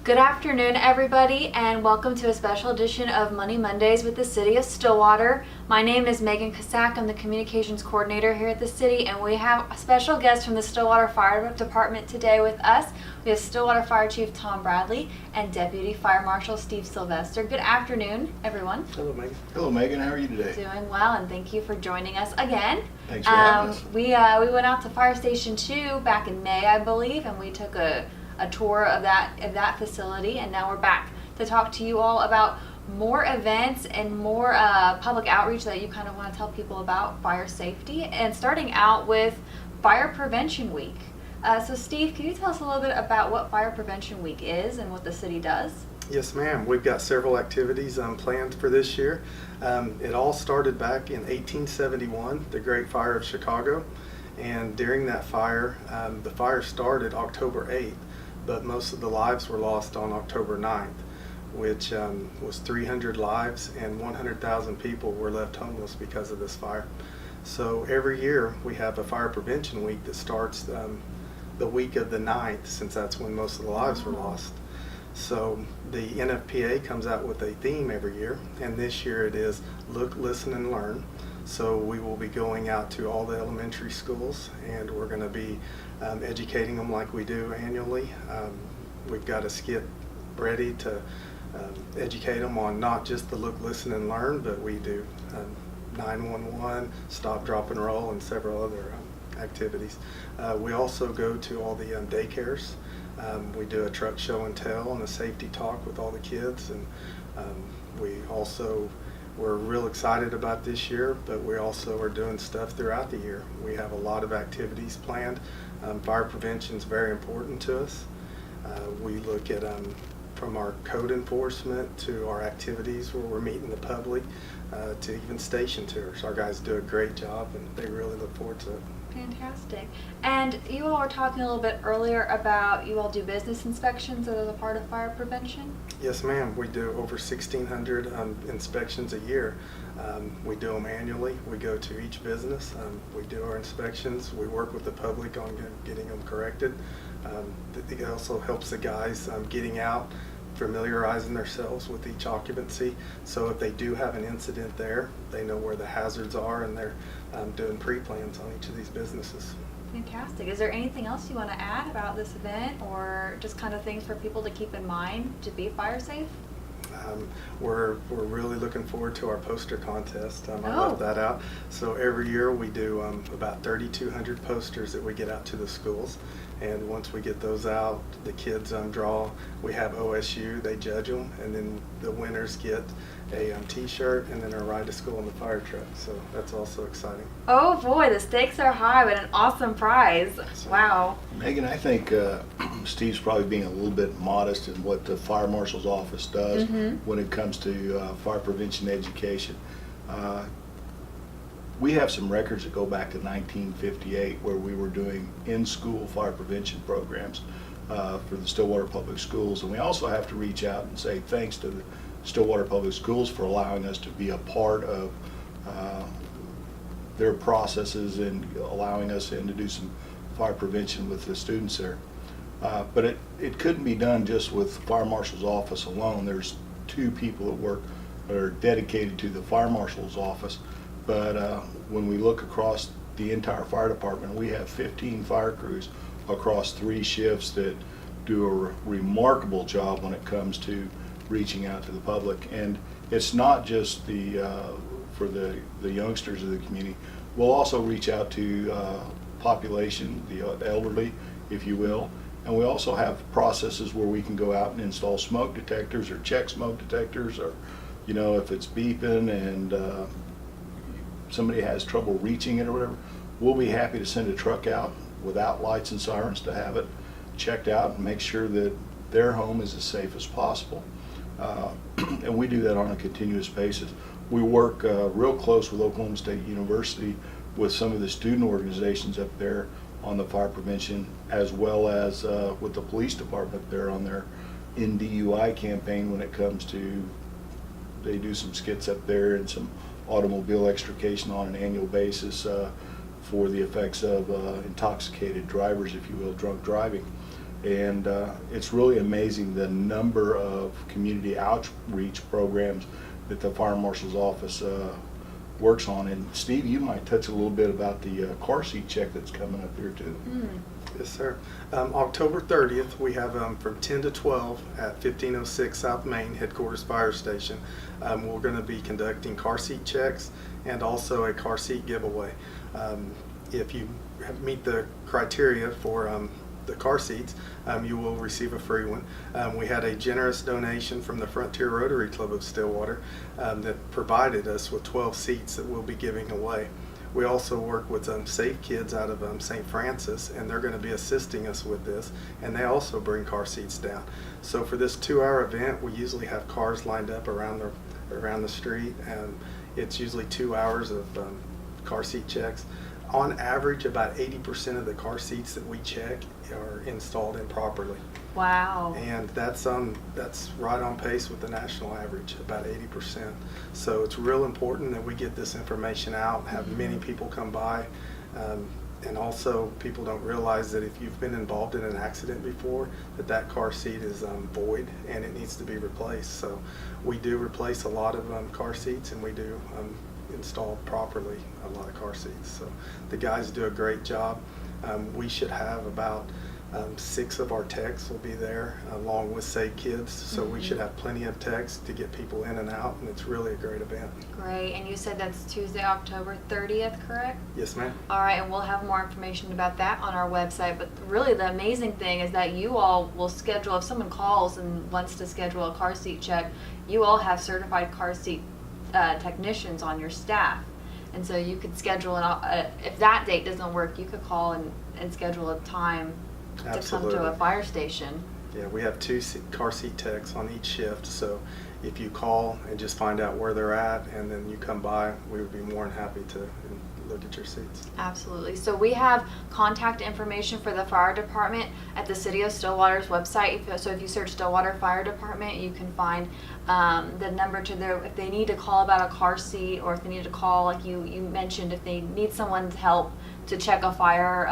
Good afternoon, everybody, and welcome to a special edition of Money Mondays with the City of Stillwater. My name is Megan Kasak. I'm the Communications Coordinator here at the City, and we have a special guest from the Stillwater Fire Department today with us. We have Stillwater Fire Chief Tom Bradley and Deputy Fire Marshal Steve Sylvester. Good afternoon, everyone. Hello, Megan. Hello, Megan. How are you today? Doing well, and thank you for joining us again. Thanks for having us. We went out to Fire Station 2 back in May, I believe, and we took a tour of that facility, and now we're back to talk to you all about more events and more public outreach that you kind of want to tell people about fire safety, and starting out with Fire Prevention Week. So Steve, can you tell us a little bit about what Fire Prevention Week is and what the city does? Yes, ma'am. We've got several activities planned for this year. It all started back in 1871, the Great Fire of Chicago, and during that fire, the fire started October 8th, but most of the lives were lost on October 9th, which was 300 lives, and 100,000 people were left homeless because of this fire. So every year we have a Fire Prevention Week that starts the week of the 9th, since that's when most of the lives were lost. So the NFPA comes out with a theme every year, and this year it is Look, Listen, and Learn. So we will be going out to all the elementary schools, and we're going to be educating them like we do annually. We've got a skit ready to educate them on not just the Look, Listen, and Learn, but we do 911, Stop, Drop, and Roll, and several other activities. We also go to all the daycares. We do a truck show and tell and a safety talk with all the kids, and we're real excited about this year, but we also are doing stuff throughout the year. We have a lot of activities planned. Fire prevention is very important to us. We look at from our code enforcement to our activities where we're meeting the public to even station tours. Our guys do a great job, and they really look forward to it. Fantastic. And you all were talking a little bit earlier about you all do business inspections as a part of fire prevention? Yes, ma'am. We do over 1,600 inspections a year. We do them annually. We go to each business. We do our inspections. We work with the public on getting them corrected. It also helps the guys getting out, familiarizing themselves with each occupancy. So if they do have an incident there, they know where the hazards are, and they're doing pre-plans on each of these businesses. Fantastic. Is there anything else you want to add about this event, or just kind of things for people to keep in mind to be fire safe? We're really looking forward to our poster contest. I left that out. So every year we do about 3,200 posters that we get out to the schools. And once we get those out, the kids draw. We have OSU, they judge them, and then the winners get a t-shirt and then a ride to school in the fire truck. So that's also exciting. Oh boy, the stakes are high, but an awesome prize. Wow. Megan, I think Steve's probably being a little bit modest in what the Fire Marshal's office does when it comes to fire prevention education. We have some records that go back to 1958 where we were doing in-school fire prevention programs for the Stillwater Public Schools. And we also have to reach out and say thanks to the Stillwater Public Schools for allowing us to be a part of their processes and allowing us in to do some fire prevention with the students there. But it couldn't be done just with the Fire Marshal's office alone. There's two people that work that are dedicated to the Fire Marshal's office. But when we look across the entire fire department, we have 15 fire crews across 3 shifts that do a remarkable job when it comes to reaching out to the public. And it's not just for the youngsters of the community. We'll also reach out to population, the elderly, if you will. And we also have processes where we can go out and install smoke detectors or check smoke detectors, or if it's beeping and somebody has trouble reaching it or whatever, we'll be happy to send a truck out without lights and sirens to have it checked out and make sure that their home is as safe as possible. And we do that on a continuous basis. We work real close with Oklahoma State University with some of the student organizations up there on the fire prevention, as well as with the police department there on their NDUI campaign when it comes to, they do some skits up there and some automobile extrication on an annual basis for the effects of intoxicated drivers, if you will, drunk driving. And it's really amazing the number of community outreach programs that the Fire Marshal's office works on. And Steve, you might touch a little bit about the car seat check that's coming up here too. Yes, sir. October 30th, we have from 10 to 12 at 1506 South Main Headquarters Fire Station. We're going to be conducting car seat checks and also a car seat giveaway. If you meet the criteria for the car seats, you will receive a free one. We had a generous donation from the Frontier Rotary Club of Stillwater that provided us with 12 seats that we'll be giving away. We also work with Safe Kids out of St. Francis, and they're going to be assisting us with this, and they also bring car seats down. So for this 2-hour event, we usually have cars lined up around the street, and it's usually 2 hours of car seat checks. On average, about 80% of the car seats that we check are installed improperly. Wow. And that's right on pace with the national average, about 80%. So it's real important that we get this information out, have many people come by, and also people don't realize that if you've been involved in an accident before, that car seat is void and it needs to be replaced. So we do replace a lot of car seats, and we do install properly a lot of car seats. So the guys do a great job. We should have about 6 of our techs will be there along with Save Kids, so we should have plenty of techs to get people in and out, and it's really a great event. Great. And you said that's Tuesday, October 30th, correct? Yes, ma'am. All right, and we'll have more information about that on our website. But really the amazing thing is that you all will schedule, if someone calls and wants to schedule a car seat check, you all have certified car seat technicians on your staff. And so you could schedule, if that date doesn't work, you could call and schedule a time Absolutely. to come to a fire station. Yeah, we have 2 car seat techs on each shift, so if you call and just find out where they're at and then you come by, we would be more than happy to look at your seats. Absolutely. So we have contact information for the fire department at the City of Stillwater's website. So if you search Stillwater Fire Department, you can find the number to their, if they need to call about a car seat, or if they need to call, like you mentioned, if they need someone's help to check a fire,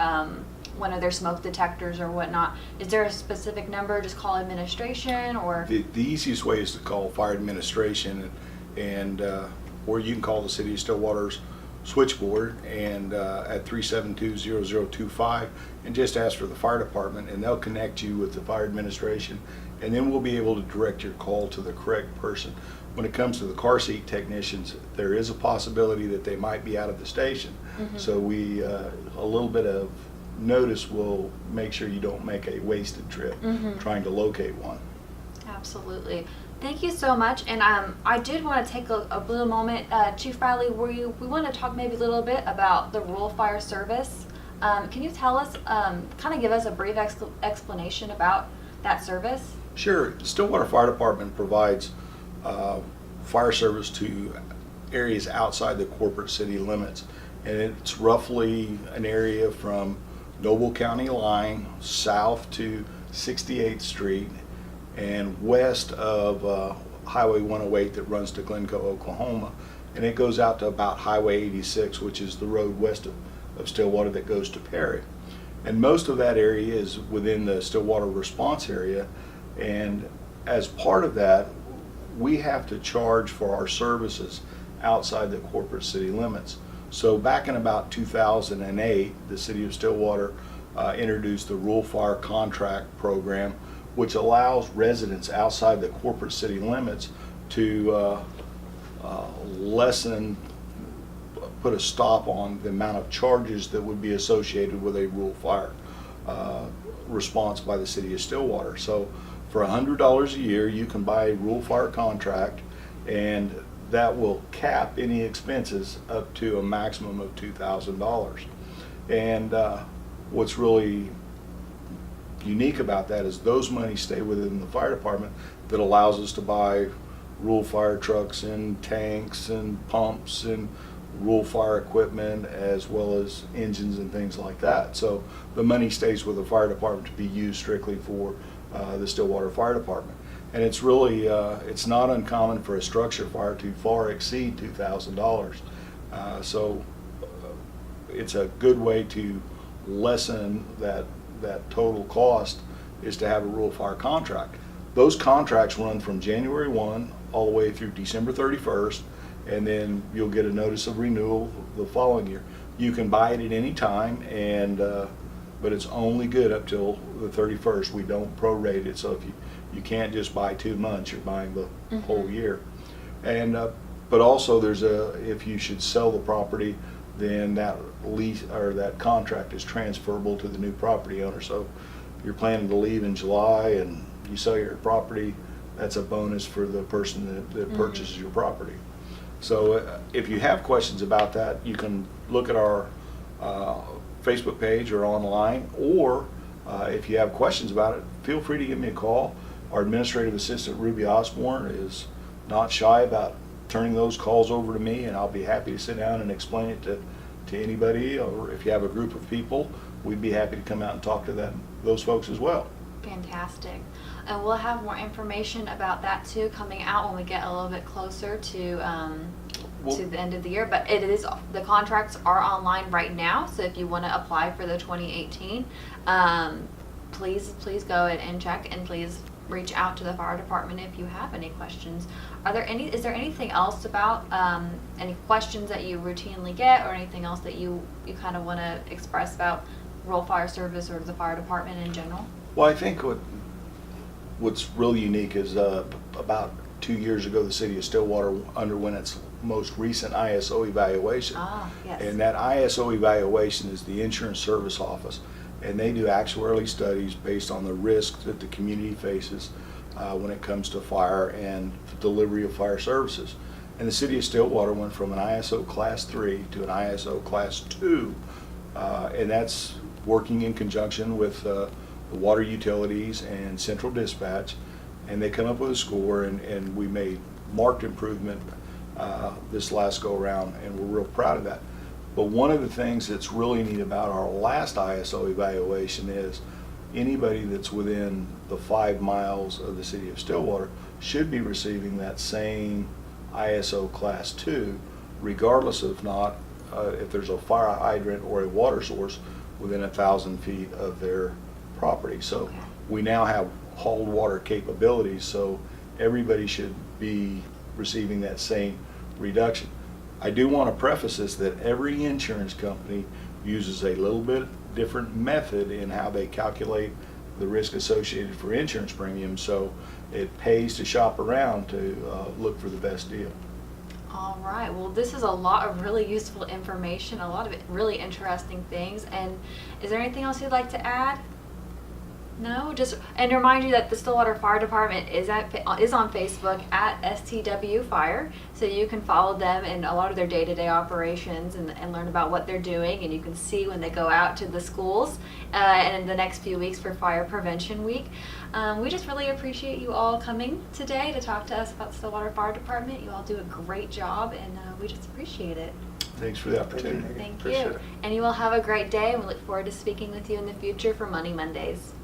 one of their smoke detectors or whatnot. Is there a specific number? Just call administration, or? The easiest way is to call fire administration, and or you can call the City of Stillwater's switchboard and at 372-0025 and just ask for the fire department, and they'll connect you with the fire administration, and then we'll be able to direct your call to the correct person. When it comes to the car seat technicians, there is a possibility that they might be out of the station. So we a little bit of notice will make sure you don't make a wasted trip trying to locate one. Absolutely. Thank you so much. And I did want to take a little moment, Chief Riley, we want to talk maybe a little bit about the rural fire service. Can you tell us, kind of give us a brief explanation about that service? Sure. Stillwater Fire Department provides fire service to areas outside the corporate city limits, and it's roughly an area from Noble County line south to 68th Street and west of Highway 108 that runs to Glencoe, Oklahoma, and it goes out to about Highway 86, which is the road west of Stillwater that goes to Perry. And most of that area is within the Stillwater response area, and as part of that, we have to charge for our services outside the corporate city limits. So back in about 2008, the City of Stillwater introduced the Rural Fire Contract Program, which allows residents outside the corporate city limits to put a stop on the amount of charges that would be associated with a rural fire response by the City of Stillwater. So for $100 a year, you can buy a rural fire contract, and that will cap any expenses up to a maximum of $2,000. And what's really unique about that is those monies stay within the fire department, that allows us to buy rural fire trucks and tanks and pumps and rural fire equipment, as well as engines and things like that. So the money stays with the fire department to be used strictly for the Stillwater Fire Department. And it's really, it's not uncommon for a structure fire to far exceed $2,000. So it's a good way to lessen that total cost is to have a rural fire contract. Those contracts run from January 1 all the way through December 31st, and then you'll get a notice of renewal the following year. You can buy it at any time, and but it's only good up till the 31st. We don't prorate it, so if you can't just buy 2 months, you're buying the whole year. And but also if you should sell the property, then that lease or that contract is transferable to the new property owner. So if you're planning to leave in July and you sell your property, that's a bonus for the person that purchases your property. So if you have questions about that, you can look at our Facebook page or online, or if you have questions about it, feel free to give me a call. Our administrative assistant, Ruby Osborne, is not shy about turning those calls over to me, and I'll be happy to sit down and explain it to anybody, or if you have a group of people, we'd be happy to come out and talk to those folks as well. Fantastic. And we'll have more information about that too coming out when we get a little bit closer to the end of the year. But the contracts are online right now, so if you want to apply for the 2018, please go and check, and please reach out to the fire department if you have any questions. Is there anything else about any questions that you routinely get, or anything else that you kind of want to express about rural fire service or the fire department in general? Well, I think what's really unique is about 2 years ago, the city of Stillwater underwent its most recent ISO evaluation. Ah, yes. And that ISO evaluation is the Insurance Service Office, and they do actuarially studies based on the risk that the community faces when it comes to fire and the delivery of fire services. And the city of Stillwater went from an ISO Class 3 to an ISO Class 2, and that's working in conjunction with the water utilities and central dispatch, and they come up with a score, and we made marked improvement this last go around, and we're real proud of that. But one of the things that's really neat about our last ISO evaluation is anybody that's within the 5 miles of the city of Stillwater should be receiving that same ISO Class 2, regardless of if there's a fire hydrant or a water source within 1,000 feet of their property. So we now have hauled water capabilities, so everybody should be receiving that same reduction. I do want to preface this that every insurance company uses a little bit different method in how they calculate the risk associated for insurance premiums, so it pays to shop around to look for the best deal. All right. Well, this is a lot of really useful information, a lot of really interesting things. And is there anything else you'd like to add? No, and remind you that the Stillwater Fire Department is on Facebook at STW Fire, so you can follow them in a lot of their day-to-day operations and learn about what they're doing, and you can see when they go out to the schools and in the next few weeks for Fire Prevention Week. We just really appreciate you all coming today to talk to us about Stillwater Fire Department. You all do a great job, and we just appreciate it. Thanks for the opportunity. Thank Appreciate you. it. And you all have a great day, and we look forward to speaking with you in the future for Money Mondays.